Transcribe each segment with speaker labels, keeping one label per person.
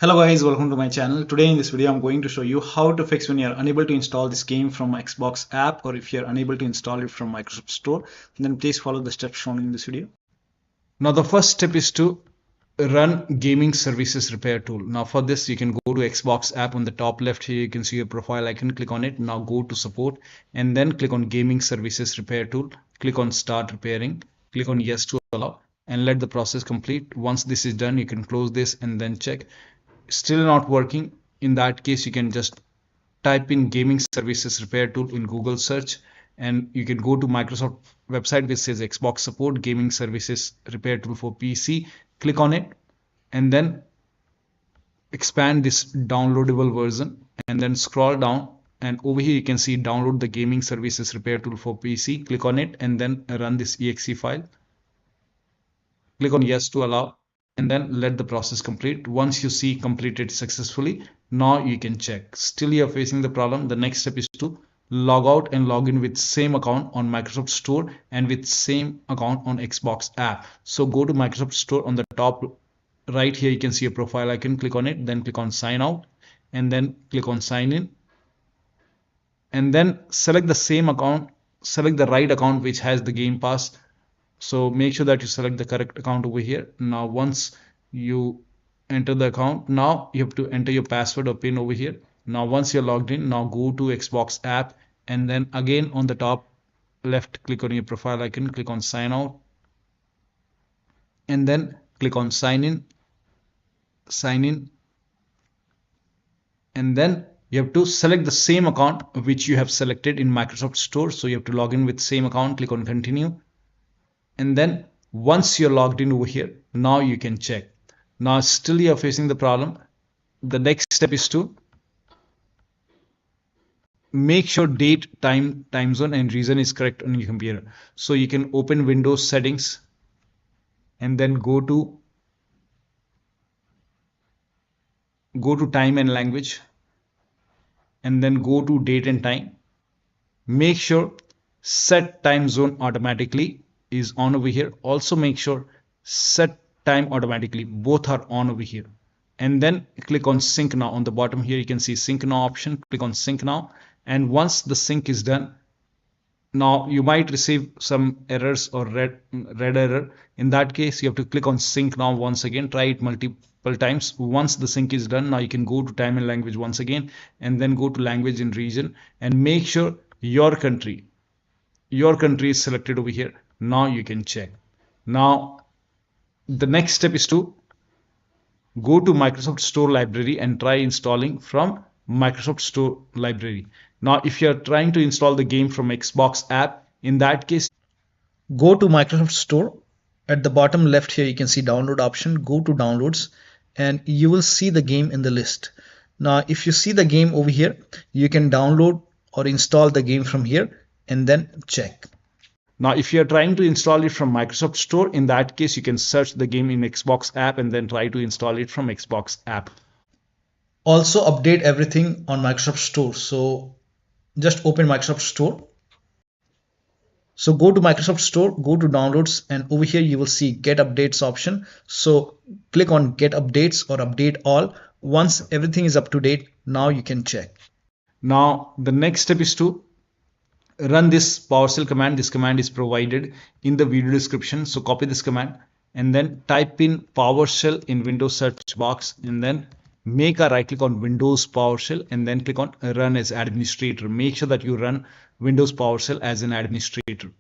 Speaker 1: Hello guys, welcome to my channel. Today in this video I'm going to show you how to fix when you're unable to install this game from Xbox app, or if you're unable to install it from Microsoft Store. And then please follow the steps shown in this video. Now the first step is to run Gaming Services Repair Tool. Now for this you can go to Xbox app. On the top left here you can see a profile icon. Click on it. Now go to support and then click on Gaming Services Repair Tool. Click on Start Repairing. Click on Yes to allow and let the process complete. Once this is done you can close this and then check. Still not working. In that case you can just type in Gaming Services Repair Tool in Google search, and you can go to Microsoft website which says Xbox Support Gaming Services Repair Tool for PC. Click on it and then expand this downloadable version and then scroll down, and over here you can see download the Gaming Services Repair Tool for PC. Click on it and then run this exe file. Click on Yes to allow and then let the process complete. Once you see completed successfully, now you can check. Still you are facing the problem. The next step is to log out and log in with same account on Microsoft Store and with same account on Xbox app. So go to Microsoft Store. On the top right here you can see a profile icon. Click on it, then click on sign out and then click on sign in, and then select the same account, select the right account which has the Game Pass. So make sure that you select the correct account over here. Now once you enter the account, now you have to enter your password or PIN over here. Now once you're logged in, now go to Xbox app and then again on the top left click on your profile icon, click on sign out and then click on sign in, and then you have to select the same account which you have selected in Microsoft Store. So you have to log in with same account. Click on continue. And then once you're logged in over here, now you can check. Now still you're facing the problem. The next step is to make sure date, time zone and region is correct on your computer. So you can open Windows settings and then go to time and language and then go to date and time. Make sure set time zone automatically is on over here. Also make sure set time automatically, both are on over here, and then click on sync now. On the bottom here you can see sync now option. Click on sync now, and once the sync is done, now you might receive some errors or red error. In that case you have to click on sync now once again. Try it multiple times. Once the sync is done, now you can go to time and language once again and then go to language and region and make sure your country is selected over here. Now you can check. Now the next step is to go to Microsoft Store library and try installing from Microsoft Store library. Now if you are trying to install the game from Xbox app, in that case go to Microsoft Store. At the bottom left here you can see download option. Go to downloads and you will see the game in the list. Now if you see the game over here, you can download or install the game from here and then check. Now if you are trying to install it from Microsoft Store, in that case you can search the game in Xbox app and then try to install it from Xbox app. Also update everything on Microsoft Store. So just open Microsoft Store. So go to Microsoft Store, go to downloads, and over here you will see get updates option. So click on get updates or update all. Once everything is up to date, now you can check. Now the next step is to run this PowerShell command. This command is provided in the video description. So copy this command and then type in PowerShell in Windows search box and then make a right click on Windows PowerShell and then click on run as administrator. Make sure that you run Windows PowerShell as an administrator.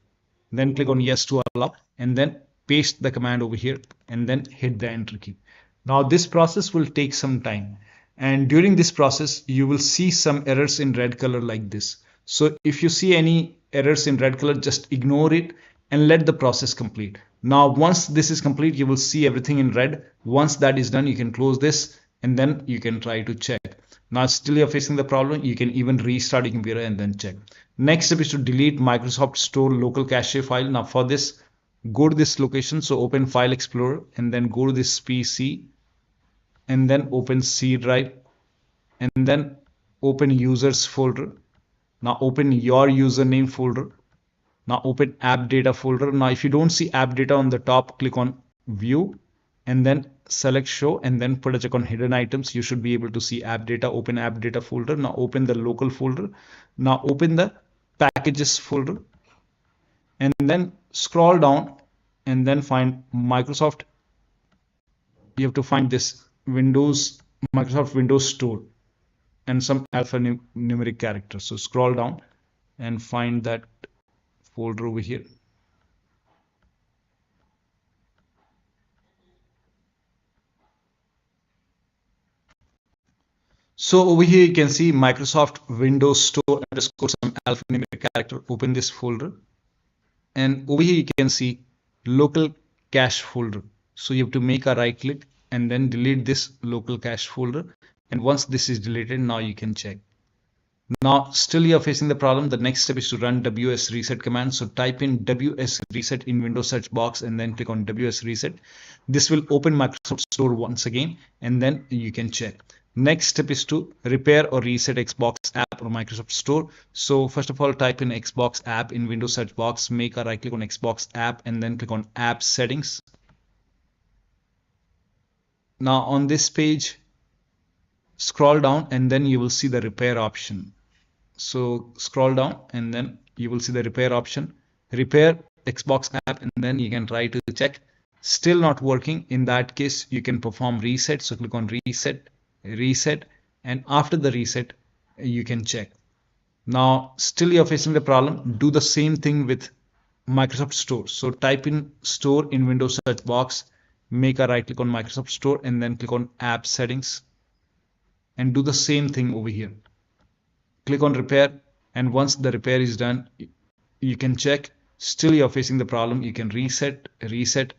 Speaker 1: Then click on yes to allow and then paste the command over here and then hit the enter key. Now this process will take some time, and during this process you will see some errors in red color like this. So if you see any errors in red color, just ignore it and let the process complete. Now once this is complete, you will see everything in red. Once that is done, you can close this and then you can try to check. Now still you're facing the problem, you can even restart your computer and then check. Next step is to delete Microsoft Store local cache file. Now for this, go to this location. So open File Explorer and then go to this PC and then open C drive and then open users folder. Now open your username folder. Now open AppData folder. Now if you don't see AppData on the top, click on view and then select show and then put a check on hidden items. You should be able to see AppData. Open AppData folder. Now open the local folder. Now open the packages folder and then scroll down and then find Microsoft. You have to find this Microsoft Windows Store and some alphanumeric characters. So scroll down and find that folder over here. So over here you can see Microsoft Windows Store underscore some alphanumeric character. Open this folder and over here you can see local cache folder. So you have to make a right click and then delete this local cache folder, and once this is deleted, now you can check. Now still you're facing the problem. The next step is to run WSRESET command. So type in WSRESET in Windows search box and then click on WSRESET. This will open Microsoft Store once again and then you can check. Next step is to repair or reset Xbox app or Microsoft Store. So first of all, type in Xbox app in Windows search box, make a right click on Xbox app and then click on app settings. Now on this page, scroll down and then you will see the repair option. So scroll down and then you will see the repair option, repair Xbox app, and then you can try to check. Still not working. In that case, you can perform reset. So click on reset, and after the reset, you can check. Now still you're facing the problem. Do the same thing with Microsoft Store. So type in Store in Windows search box, make a right click on Microsoft Store and then click on app settings and do the same thing over here. Click on repair, and once the repair is done, you can check. Still you're facing the problem. You can reset,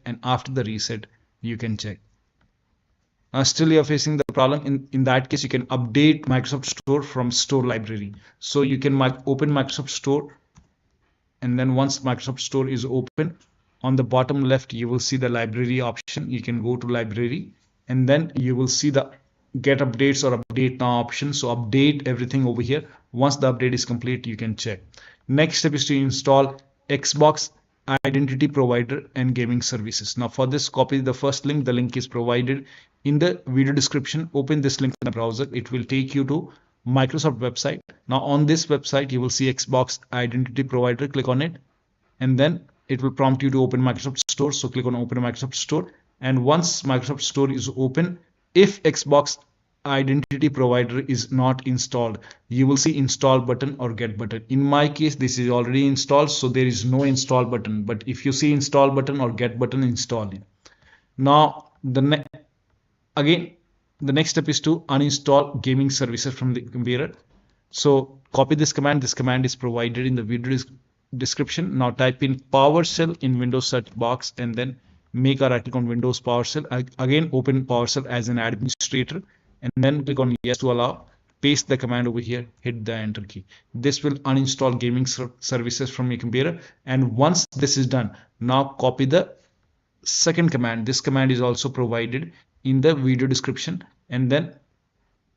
Speaker 1: and after the reset, you can check. Now still you're facing the problem. In that case, you can update Microsoft Store from Store library. So you can open Microsoft Store, and then once Microsoft Store is open, on the bottom left, you will see the library option. You can go to library, and then you will see the get updates or update now option. So update everything over here. Once the update is complete, you can check. Next step is to install Xbox Identity Provider and Gaming Services. Now for this, copy the first link. The link is provided in the video description. Open this link in the browser. It will take you to Microsoft website. Now on this website, you will see Xbox Identity Provider. Click on it, and then it will prompt you to open Microsoft Store. So click on open Microsoft Store, and once Microsoft Store is open, if Xbox Identity Provider is not installed, you will see install button or get button. In my case, this is already installed, so there is no install button. But if you see install button or get button, install it. Now the next step is to uninstall gaming services from the computer. So copy this command. This command is provided in the video description. Now type in PowerShell in Windows search box and then make a right click on Windows PowerShell. Again, open PowerShell as an administrator and then click on yes to allow. Paste the command over here, hit the enter key. This will uninstall gaming services from your computer. And once this is done, now copy the second command. This command is also provided in the video description, and then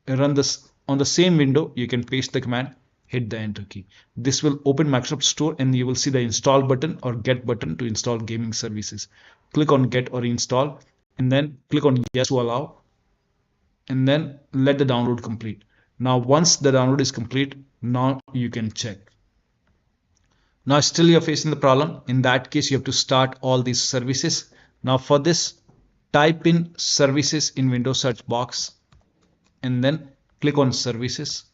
Speaker 1: run this on the same window. You can paste the command, hit the enter key. This will open Microsoft Store and you will see the install button or get button to install gaming services. Click on get or install and then click on yes to allow, and then let the download complete. Now once the download is complete, now you can check. Now still you're facing the problem. In that case, you have to start all these services. Now for this, type in services in Windows search box and then click on services.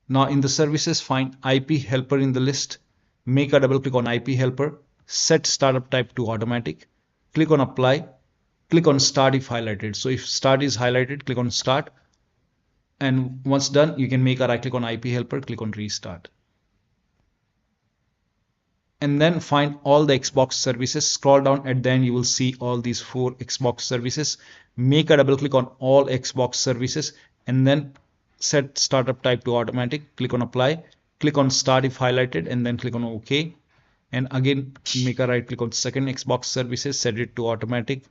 Speaker 1: Now in the services, find IP helper in the list. Make a double click on IP helper. Set startup type to automatic. Click on apply. Click on start if highlighted. So if start is highlighted, click on start. And once done, you can make a right click on IP helper. Click on restart. And then find all the Xbox services. Scroll down at the end, you will see all these 4 Xbox services. Make a double click on all Xbox services and then set startup type to automatic. Click on apply. Click on start if highlighted and then click on OK. And again, make a right click on second Xbox services, set it to automatic.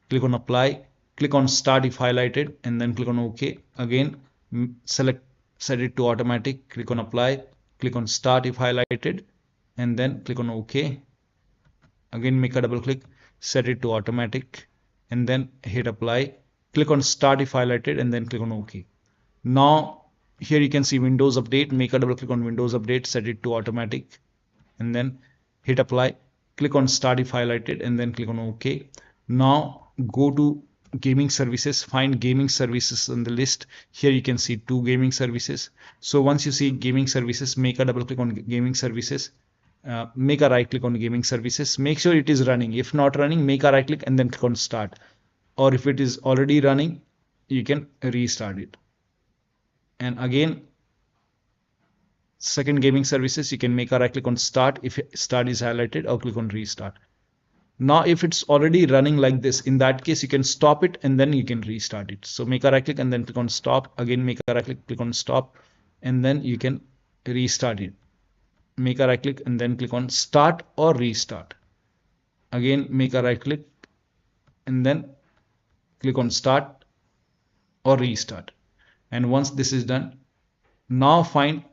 Speaker 1: Click on apply. Click on start if highlighted and then click on OK. Again, set it to automatic. Click on apply. Click on start if highlighted and then click on OK. Again, make a double click, set it to automatic and then hit apply. Click on start if highlighted and then click on OK. Now here you can see Windows Update. Make a double click on Windows Update, set it to automatic and then hit apply. Click on start if highlighted and then click on OK. Now go to gaming services, find gaming services on the list. Here you can see 2 gaming services. So once you see gaming services, make a double click on gaming services. Make a right click on gaming services. Make sure it is running. If not running, make a right click and then click on start. Or if it is already running, you can restart it. And again, second gaming services, you can make a right click on start if start is highlighted, or click on restart. Now if it's already running like this, in that case you can stop it and then you can restart it. So make a right click and then click on stop. Again make a right click, click on stop, and then you can restart it. Make a right click and then click on start or restart. Again make a right click and then click on start or restart. And once this is done, now find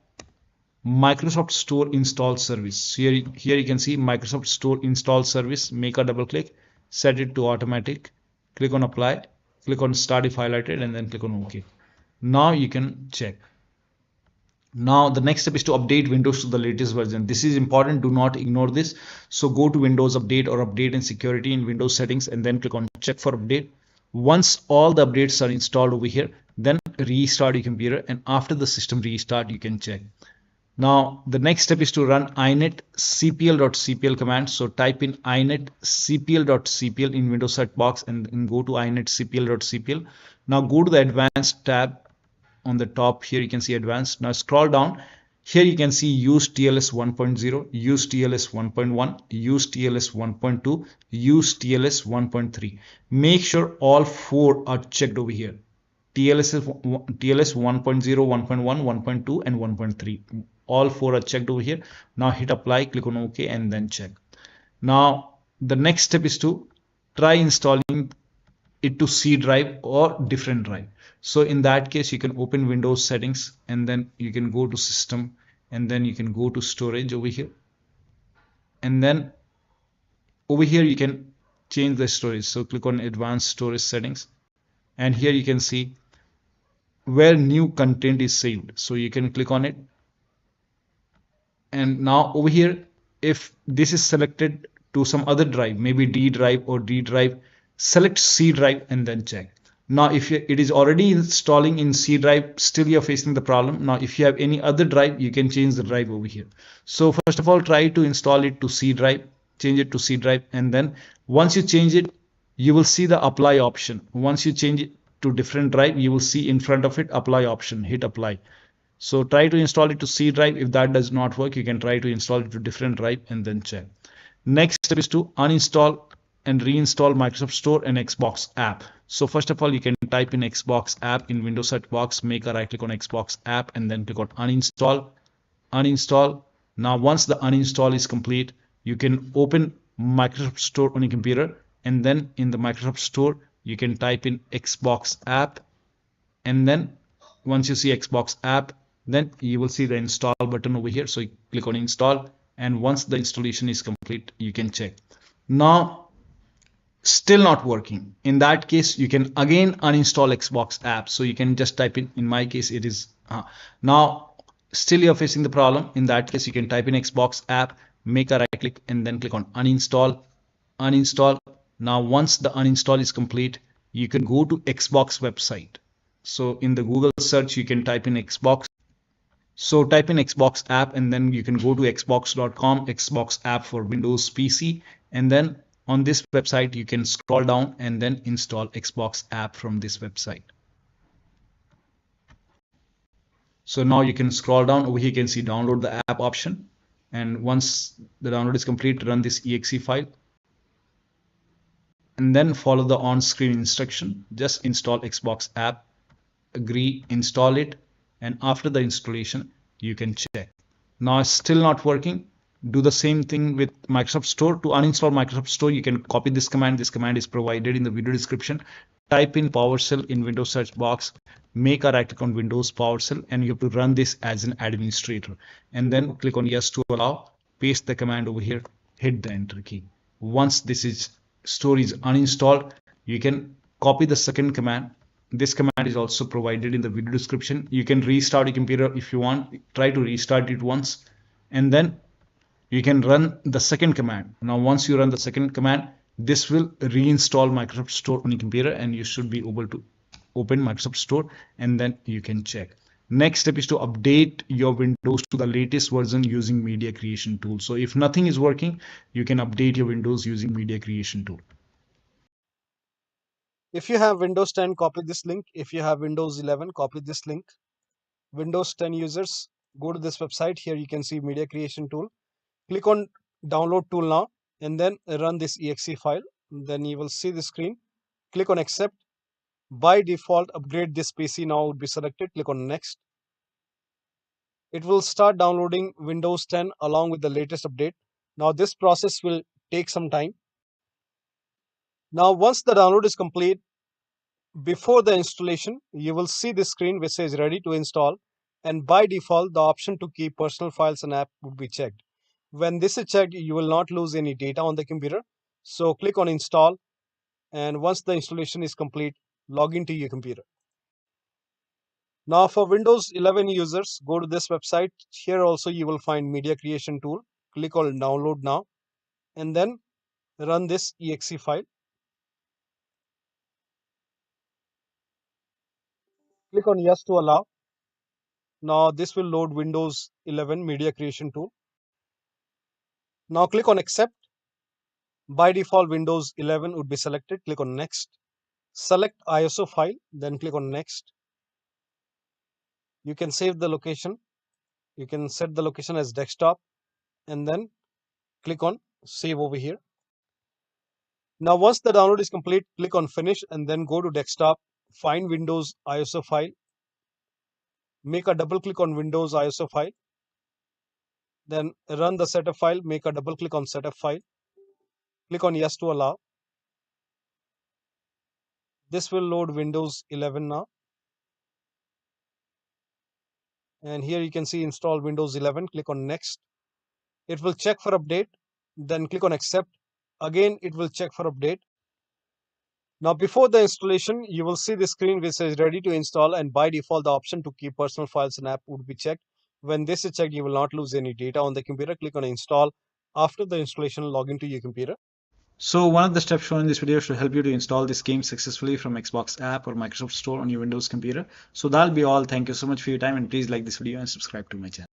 Speaker 1: Microsoft Store install service. Here you can see Microsoft Store install service. Make a double click, set it to automatic, click on apply, click on start if highlighted, and then click on OK. Now you can check. Now the next step is to update Windows to the latest version. This is important, do not ignore this. So go to Windows Update or Update and Security in Windows Settings and then click on check for update. Once all the updates are installed over here, then restart your computer, and after the system restart you can check. Now the next step is to run inetcpl.cpl command. So type in inetcpl.cpl in Windows search box and then go to inetcpl.cpl. Now go to the advanced tab on the top. Here you can see advanced. Now scroll down. Here you can see use TLS 1.0, use TLS 1.1, use TLS 1.2, use TLS 1.3. Make sure all 4 are checked over here. TLS 1.0, 1.1, 1.2 and 1.3. All 4 are checked over here. Now hit apply, click on OK and then check. Now the next step is to try installing it to C drive or different drive. So in that case you can open Windows settings and then you can go to system and then you can go to storage over here, and then over here you can change the storage. So click on advanced storage settings and here you can see where new content is saved. So you can click on it, and now over here if this is selected to some other drive, maybe D drive or D drive, select C drive and then check. Now if it is already installing in C drive, still you're facing the problem. Now if you have any other drive, you can change the drive over here. So first of all, try to install it to C drive, change it to C drive, and then once you change it, you will see the apply option. Once you change it to different drive, you will see in front of it apply option. Hit apply. So try to install it to C drive. If that does not work, you can try to install it to different drive and then check. Next step is to uninstall and reinstall Microsoft Store and Xbox app. So first of all, you can type in Xbox app in Windows search box, make a right click on Xbox app and then click on uninstall. Uninstall. Now once the uninstall is complete, you can open Microsoft Store on your computer, and then in the Microsoft Store you can type in Xbox app, and then once you see Xbox app, then you will see the install button over here. So you click on install, and once the installation is complete, you can check. Now still not working. In that case, you can again uninstall Xbox app. So you can just type in my case it is now still you're facing the problem. In that case, you can type in Xbox app, make a right click and then click on uninstall. Uninstall. Now once the uninstall is complete, you can go to Xbox website. So in the Google search, you can type in Xbox. So type in Xbox app and then you can go to xbox.com, Xbox app for Windows PC, and then on this website you can scroll down and then install Xbox app from this website. So now you can scroll down. Over here you can see download the app option, and once the download is complete, run this exe file and then follow the on-screen instruction. Just install Xbox app, agree, install it, and after the installation you can check. Now it's still not working. Do the same thing with Microsoft Store. To uninstall Microsoft Store, you can copy this command. This command is provided in the video description. Type in PowerShell in Windows search box, make a right click on Windows PowerShell, and you have to run this as an administrator, and then click on yes to allow, paste the command over here, hit the enter key. Once this is Store is uninstalled, you can copy the second command. This command is also provided in the video description. You can restart your computer if you want. Try to restart it once, and then you can run the second command. Now once you run the second command, this will reinstall Microsoft Store on your computer, and you should be able to open Microsoft Store, and then you can check. Next step is to update your Windows to the latest version using Media Creation tool. So if nothing is working, you can update your Windows using Media Creation tool.
Speaker 2: If you have Windows 10, copy this link. If you have Windows 11, copy this link. Windows 10 users, go to this website. Here you can see Media Creation tool. Click on Download tool now, and then run this exe file. Then you will see the screen. Click on Accept. By default, upgrade this PC now would be selected. Click on Next. It will start downloading Windows 10 along with the latest update. Now this process will take some time. Now once the download is complete, before the installation, you will see this screen which says ready to install, and by default the option to keep personal files and app would be checked. When this is checked, you will not lose any data on the computer. So click on install, and once the installation is complete, log into your computer. Now for Windows 11 users, go to this website. Here also you will find Media Creation tool. Click on download now, and then run this exe file. Click on yes to allow. Now this will load Windows 11 Media Creation tool. Now click on accept. By default, Windows 11 would be selected. Click on next. Select ISO file, then click on next. You can save the location. You can set the location as desktop, and then click on save over here. Now once the download is complete, click on finish, and then go to desktop. Find Windows ISO file. Make a double click on Windows ISO file. Then run the setup file. Make a double click on setup file. Click on yes to allow. This will load Windows 11 now. And here you can see install Windows 11. Click on next. It will check for update. Then click on accept. Again, it will check for update. Now before the installation, you will see the screen which says ready to install, and by default the option to keep personal files and app would be checked. When this is checked, you will not lose any data on the computer. Click on install. After the installation, log into your computer.
Speaker 1: So one of the steps shown in this video should help you to install this game successfully from Xbox app or Microsoft Store on your Windows computer. So that'll be all. Thank you so much for your time, and please like this video and subscribe to my channel.